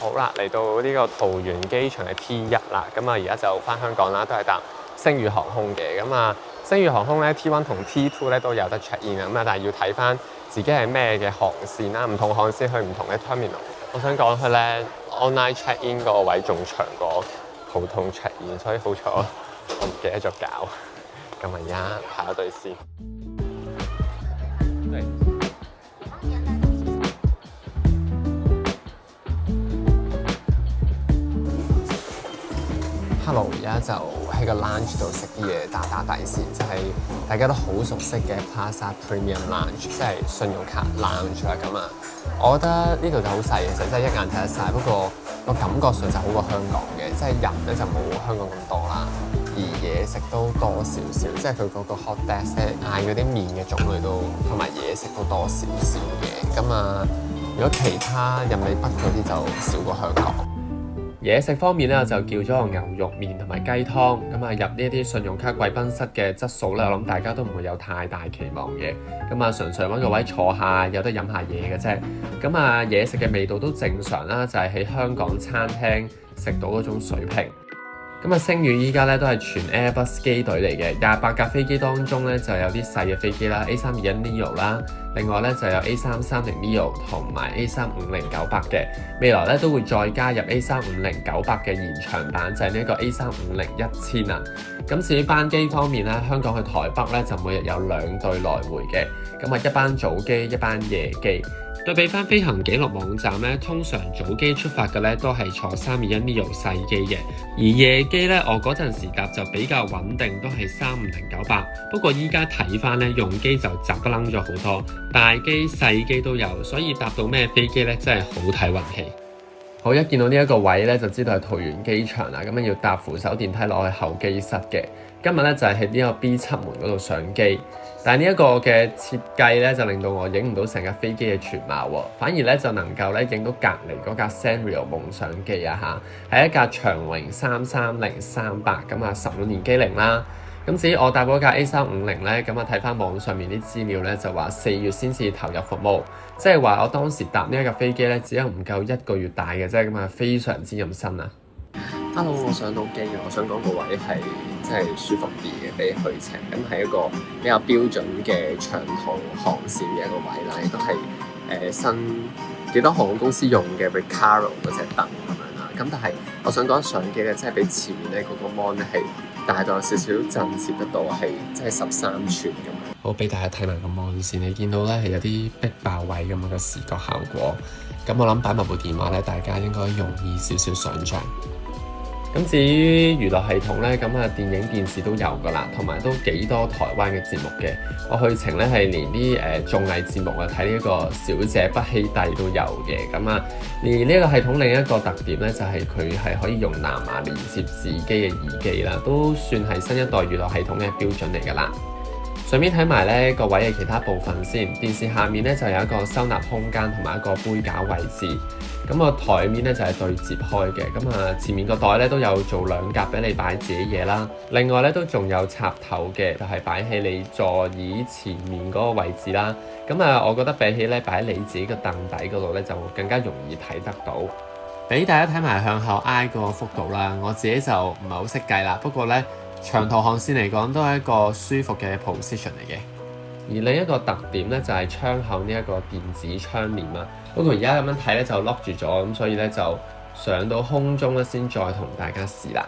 好啦，嚟到呢個桃園機場嘅 T1啦，咁啊而家就翻香港啦，都係搭星宇航空嘅。咁啊星宇航空咧 T1 同 T2 咧都有得 check in 啊，咁啊但係要睇翻自己係咩嘅航線啦，唔同航線去唔同嘅 terminal。我想講佢咧 online check in 個位仲長過普通 check in，所以好彩我唔記得咗搞，咁啊而家排咗隊先。Hello， 而家就喺個 lounge 度食啲嘢打打底先，就係大家都好熟悉嘅 Plaza Premium Lounge，即係信用卡 lounge 啦咁啊。我覺得呢度就好細，其實真係一眼睇得晒，不過個感覺上就好過香港嘅，即係人咧就冇香港咁多啦，而嘢食都多少少，即係佢嗰個 hot desk 咧嗌嗰啲麵嘅種類都同埋嘢食都多少少嘅。咁啊，如果其他印尼北嗰啲就少過香港。嘢食方面咧，我就叫咗個牛肉麵同埋雞湯。咁啊，入呢一啲信用卡貴賓室嘅質素咧，我諗大家都唔會有太大期望嘅。咁啊，純粹揾個位坐下，有得飲下嘢嘅啫。咁啊，嘢食嘅味道都正常啦，就係喺香港餐廳食到嗰種水平。咁啊，星宇依家咧都係全 Airbus 機隊嚟嘅，28架飛機當中咧就有啲細嘅飛機啦，A321 Neo 啦，另外咧就有 A330 Neo 同埋 A350-900嘅，未來咧都會再加入 A350-900嘅延長版，就係呢個 A350-1000啊。咁至於班機方面咧，香港去台北咧就每日有2對來回嘅，咁啊一班早機一班夜機。對比翻飛行記錄網站咧，通常早機出發嘅咧都係坐321 Neo 細機嘅，而夜機咧我嗰陣時搭就比較穩定，都係350-900。不過依家睇翻咧用機就雜不楞咗好多，大機細機都有，所以搭到咩飛機咧真係好睇運氣。好，一見到呢一個位咧就知道係桃園機場啦，咁樣要搭扶手電梯落去候機室嘅。今日咧就係喺呢個 B7 門嗰度上機。但係呢一個嘅設計咧，就令到我影唔到成架飛機嘅全貌喎，反而咧就能夠咧影到隔離嗰架 Sanrio 夢想機啊嚇，係一架長榮330-300咁啊15年機齡啦。咁至於我搭嗰架 A350咧，咁啊睇翻網上面啲資料咧，就話4月先至投入服務，即係話我當時搭呢一架飛機咧，只有唔夠1個月大嘅啫，咁啊非常之咁新啊！Hello， 我上到機啊！我想講個位係真係舒服啲嘅，比去程咁係一個比較標準嘅長途航線嘅一個位啦，亦都係新幾多航空公司用嘅 Recaro 嗰隻凳咁樣啦。咁但係我想講上機咧，真係比前面咧嗰個 mon 咧係大到有少少震懾得到，係真係13寸咁。好，俾大家睇埋個 mon 先，你見到咧係有啲逼爆位咁嘅視覺效果。咁我諗擺埋部電話咧，大家應該容易少少想像。咁至於娛樂系統咧，咁啊電影電視都有噶啦，同埋都幾多台灣嘅節目嘅。我去程咧係連啲綜藝節目啊，睇呢一個小姐不熙娣都有嘅。咁啊，而呢一個系統另一個特點咧，就係佢係可以用藍牙連接耳機嘅耳機啦，都算係新一代娛樂系統嘅標準嚟噶啦。順便睇埋咧個位嘅其他部分先，電視下面咧就有一個收納空間同埋一個杯架位置。咁個台面咧就係對接開嘅，咁啊前面個袋咧都有做2格俾你擺自己嘢啦。另外咧都仲有插頭嘅，就係擺喺你座椅前面嗰個位置啦。咁啊，我覺得比起咧擺喺你自己個凳底嗰度咧，就更加容易睇得到。俾大家睇埋向後挨個幅度啦，我自己就唔係好識計啦。不過咧長途航線嚟講都係一個舒服嘅 position 嚟嘅。而另一個特點咧就係窗口呢一個電子窗簾啦。不過而家咁樣睇咧就 lock 住咗，咁所以咧就上到空中咧先再同大家試啦。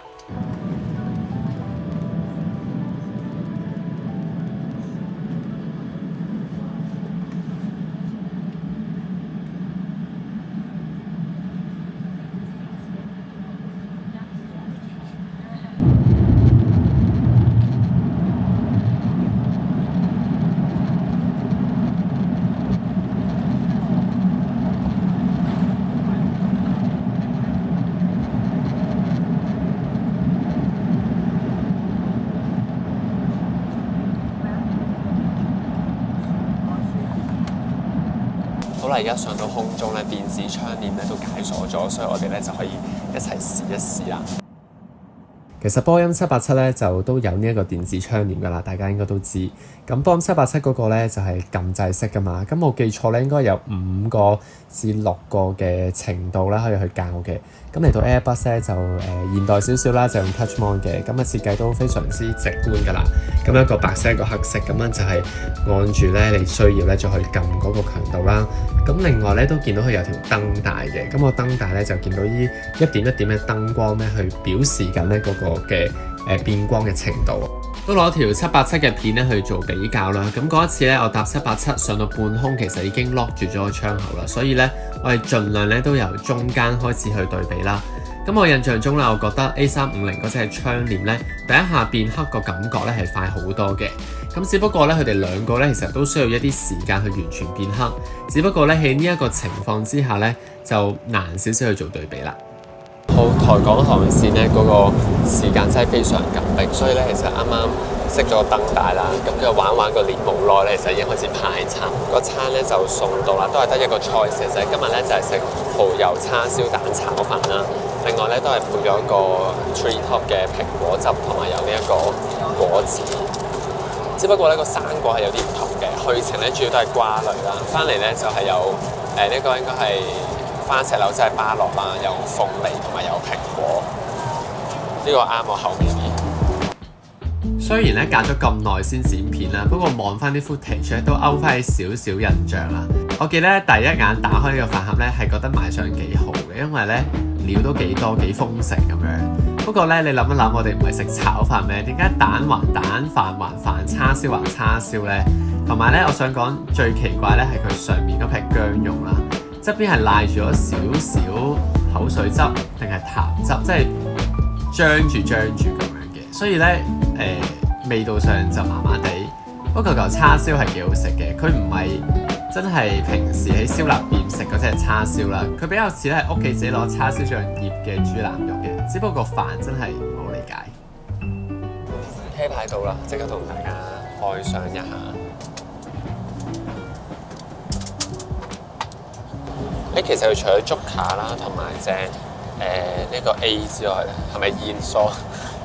好啦，而家上到空中咧，電子窗簾咧都解鎖咗，所以我哋咧就可以一齊試一試啦。其實波音787咧就都有呢一個電子窗簾㗎啦，大家應該都知。咁波音787嗰個咧就係撳掣式㗎嘛，咁冇記錯咧應該有5個至6個嘅程度啦，可以去校嘅。咁嚟到 Airbus 咧就現代少少啦，就用 Touch Mon 嘅，咁啊設計都非常之直觀㗎啦。咁一個白色一個黑色，咁樣就係按住咧你需要咧就去撳嗰個強度啦。咁另外咧都見到佢有條燈帶嘅，咁個燈帶咧就見到呢一點一點嘅燈光咧去表示緊咧嗰個嘅變光嘅程度。都攞條787嘅片咧去做比較啦。咁嗰一次咧，我搭787上到半空，其實已經 lock 住咗個窗口啦。所以咧，我哋盡量咧都由中間開始去對比啦。咁我印象中咧，我覺得 A350嗰隻窗簾咧，第一下變黑個感覺咧係快好多嘅。咁只不過咧，佢哋兩個咧其實都需要一啲時間去完全變黑。只不過咧喺呢一個情況之下咧，就難少少去做對比啦。好，台港航線咧嗰個時間真係非常緊迫，所以咧其實啱啱熄咗個燈帶啦，咁佢玩個鏈冇耐咧，其實已經開始派餐。個餐咧就送到啦，都係得一個菜式啫。今日咧就係食蠔油叉燒蛋炒飯啦，另外咧都係配咗一個 Tree Top 嘅蘋果汁，同埋有呢一個果子。只不過咧個生果係有啲唔同嘅，去程咧主要都係瓜類啦，翻嚟咧就係有呢個應該係番石榴，即係芭樂啦，有鳳梨同埋有蘋果，呢個啱我口味啲。雖然咧隔咗咁耐先剪片啦，不過望翻啲 footage 咧都勾翻起少少印象啦。我記得第一眼打開呢個飯盒咧係覺得賣相幾好嘅，因為咧料都幾多幾豐盛咁樣。不過咧你諗一諗，我哋唔係食炒飯咩？點解蛋還蛋，飯還飯，叉燒還叉燒咧？同埋咧，我想講最奇怪咧係佢上面嗰撇薑蓉啦。側邊係賴住咗少少口水汁定係痰汁，即係張住咁樣嘅，所以咧味道上就麻麻地。不過嚿叉燒係幾好食嘅，佢唔係真係平時喺燒臘店食嗰隻叉燒啦，佢比較似咧係屋企自己攞叉燒醬醃嘅豬腩肉嘅，只不過飯真係唔好理解。車牌到啦，即刻同大家開箱一下。其實佢除咗竹卡啦，同埋隻呢個 A 之外咧，係咪燕梳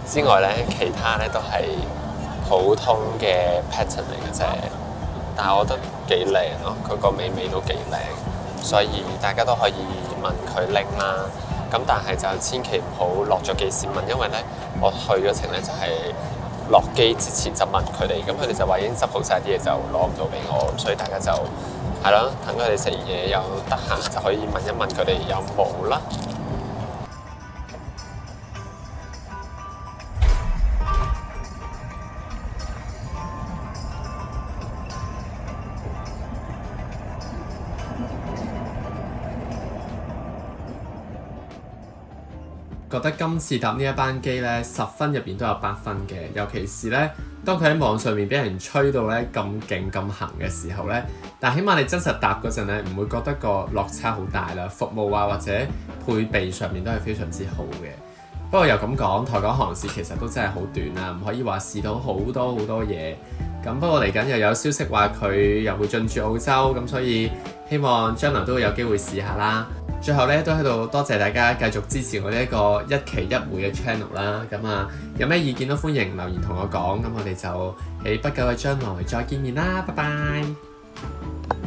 之外咧，其他咧都係普通嘅 pattern 嚟嘅啫。但係我覺得幾靚咯，佢個尾都幾靚，所以大家都可以問佢拎啦。咁但係就千祈唔好落咗機先問，因為咧我去嗰程咧就係落機之前就問佢哋，咁佢哋就話已經執好晒啲嘢就攞唔到俾我，所以大家就係咯，等佢哋食嘢又得閒就可以問一問佢哋有冇啦。覺得今次搭呢一班機咧，10分入邊都有8分嘅，尤其是咧，當佢喺網上面俾人吹到咧咁勁咁行嘅時候咧，但起碼你真實搭嗰陣咧，唔會覺得個落差好大啦，服務啊或者配備上面都係非常之好嘅。不過又咁講，台港航線其實都真係好短啦，唔可以話試到好多嘢。咁不過嚟緊又有消息話佢又會進駐澳洲，咁所以希望將來都會有機會試下啦。最後咧都喺度多謝大家繼續支持我呢一個一期一會嘅 channel 啦。咁啊，有咩意見都歡迎留言同我講。咁我哋就喺不久嘅將來再見面啦，拜拜。